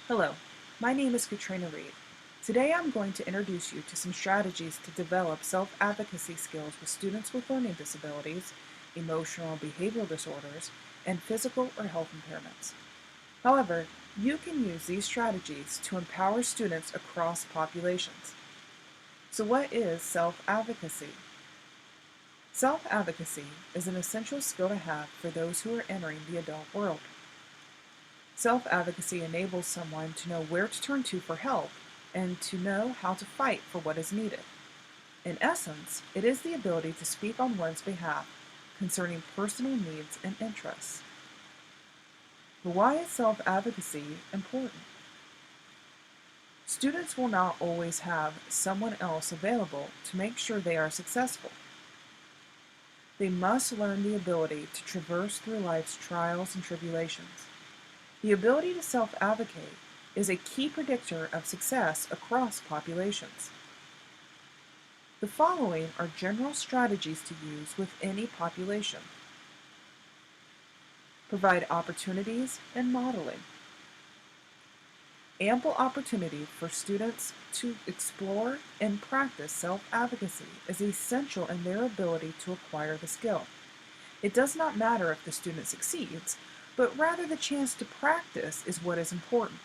Hello, my name is Katrina Reed. Today I'm going to introduce you to some strategies to develop self-advocacy skills with students with learning disabilities, emotional and behavioral disorders, and physical or health impairments. However, you can use these strategies to empower students across populations. So what is self-advocacy? Self-advocacy is an essential skill to have for those who are entering the adult world. Self-advocacy enables someone to know where to turn to for help and to know how to fight for what is needed. In essence, it is the ability to speak on one's behalf concerning personal needs and interests. But why is self-advocacy important? Students will not always have someone else available to make sure they are successful. They must learn the ability to traverse through life's trials and tribulations. The ability to self-advocate is a key predictor of success across populations. The following are general strategies to use with any population. Provide opportunities and modeling. Ample opportunity for students to explore and practice self-advocacy is essential in their ability to acquire the skill. It does not matter if the student succeeds, but rather the chance to practice is what is important.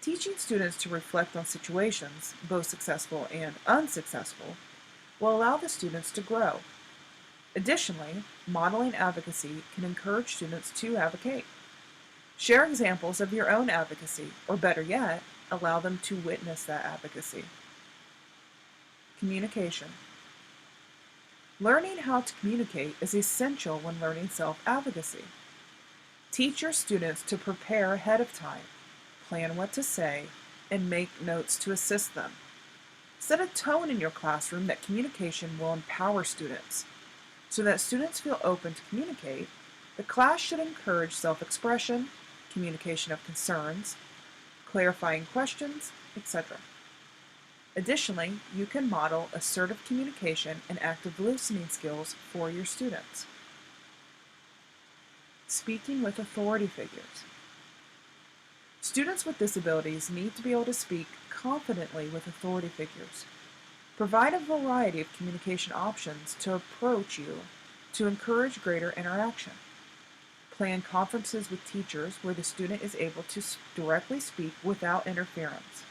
Teaching students to reflect on situations, both successful and unsuccessful, will allow the students to grow. Additionally, modeling advocacy can encourage students to advocate. Share examples of your own advocacy, or better yet, allow them to witness that advocacy. Communication. Learning how to communicate is essential when learning self-advocacy. Teach your students to prepare ahead of time, plan what to say, and make notes to assist them. Set a tone in your classroom that communication will empower students. So that students feel open to communicate, the class should encourage self-expression, communication of concerns, clarifying questions, etc. Additionally, you can model assertive communication and active listening skills for your students. Speaking with authority figures. Students with disabilities need to be able to speak confidently with authority figures. Provide a variety of communication options to approach you to encourage greater interaction. Plan conferences with teachers where the student is able to directly speak without interference.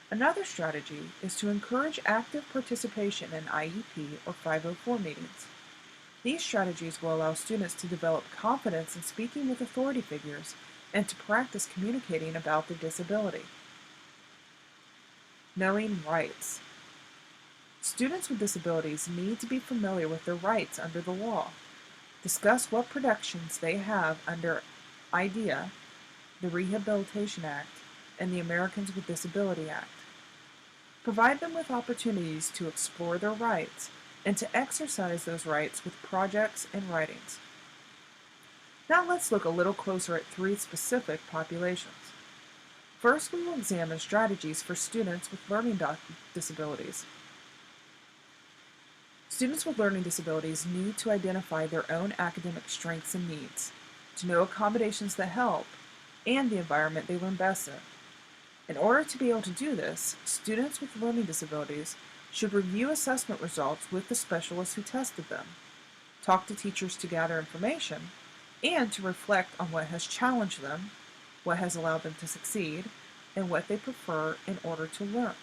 Another strategy is to encourage active participation in IEP or 504 meetings. These strategies will allow students to develop confidence in speaking with authority figures and to practice communicating about their disability. Knowing rights. Students with disabilities need to be familiar with their rights under the law. Discuss what protections they have under IDEA, the Rehabilitation Act, and the Americans with Disability Act. Provide them with opportunities to explore their rights and to exercise those rights with projects and writings. Now let's look a little closer at three specific populations. First, we will examine strategies for students with learning disabilities. Students with learning disabilities need to identify their own academic strengths and needs, to know accommodations that help, and the environment they learn best in. In order to be able to do this, students with learning disabilities should review assessment results with the specialists who tested them, talk to teachers to gather information, and to reflect on what has challenged them, what has allowed them to succeed, and what they prefer in order to learn.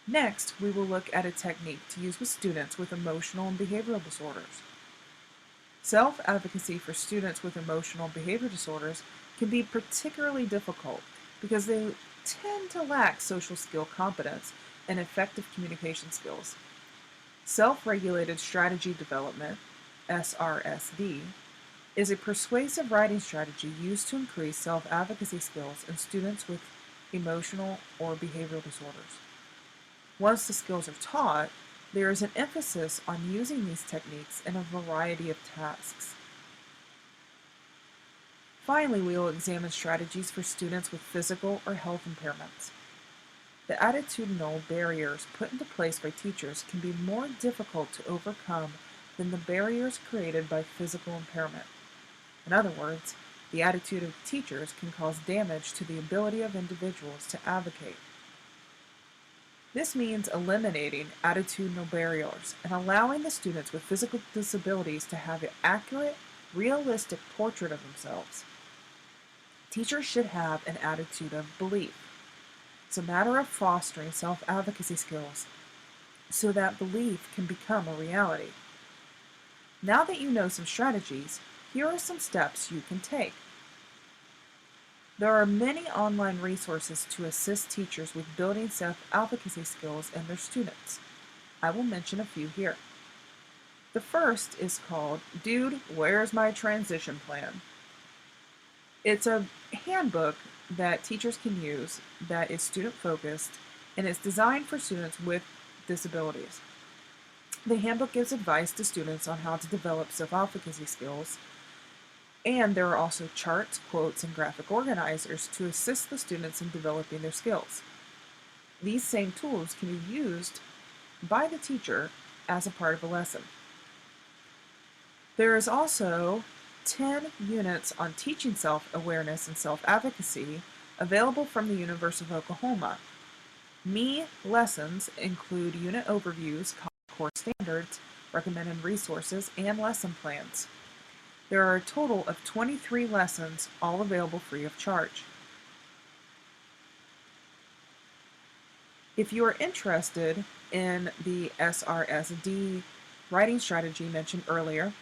Next, we will look at a technique to use with students with emotional and behavioral disorders. Self-advocacy for students with emotional and behavioral disorders can be particularly difficult because they tend to lack social skill competence and effective communication skills. Self-regulated strategy development, SRSD, is a persuasive writing strategy used to increase self-advocacy skills in students with emotional or behavioral disorders. Once the skills are taught, there is an emphasis on using these techniques in a variety of tasks. Finally, we will examine strategies for students with physical or health impairments. The attitudinal barriers put into place by teachers can be more difficult to overcome than the barriers created by physical impairment. In other words, the attitude of teachers can cause damage to the ability of individuals to advocate. This means eliminating attitudinal barriers and allowing the students with physical disabilities to have an accurate, realistic portrait of themselves. Teachers should have an attitude of belief. It's a matter of fostering self-advocacy skills so that belief can become a reality. Now that you know some strategies, here are some steps you can take. There are many online resources to assist teachers with building self-advocacy skills in their students. I will mention a few here. The first is called Dude, Where's My Transition Plan? It's a handbook that teachers can use that is student-focused and it's designed for students with disabilities. The handbook gives advice to students on how to develop self-advocacy skills, and there are also charts, quotes, and graphic organizers to assist the students in developing their skills. These same tools can be used by the teacher as a part of a lesson. There is also 10 units on teaching self-awareness and self-advocacy available from the University of Oklahoma. Me lessons include unit overviews, course standards, recommended resources, and lesson plans. There are a total of 23 lessons, all available free of charge. If you are interested in the SRSD writing strategy mentioned earlier,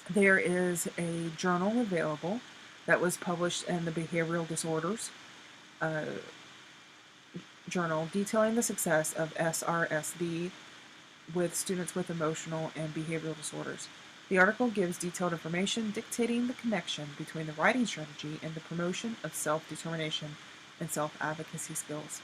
there is a journal available that was published in the Behavioral Disorders journal detailing the success of SRSD with students with emotional and behavioral disorders. The article gives detailed information dictating the connection between the writing strategy and the promotion of self-determination and self-advocacy skills.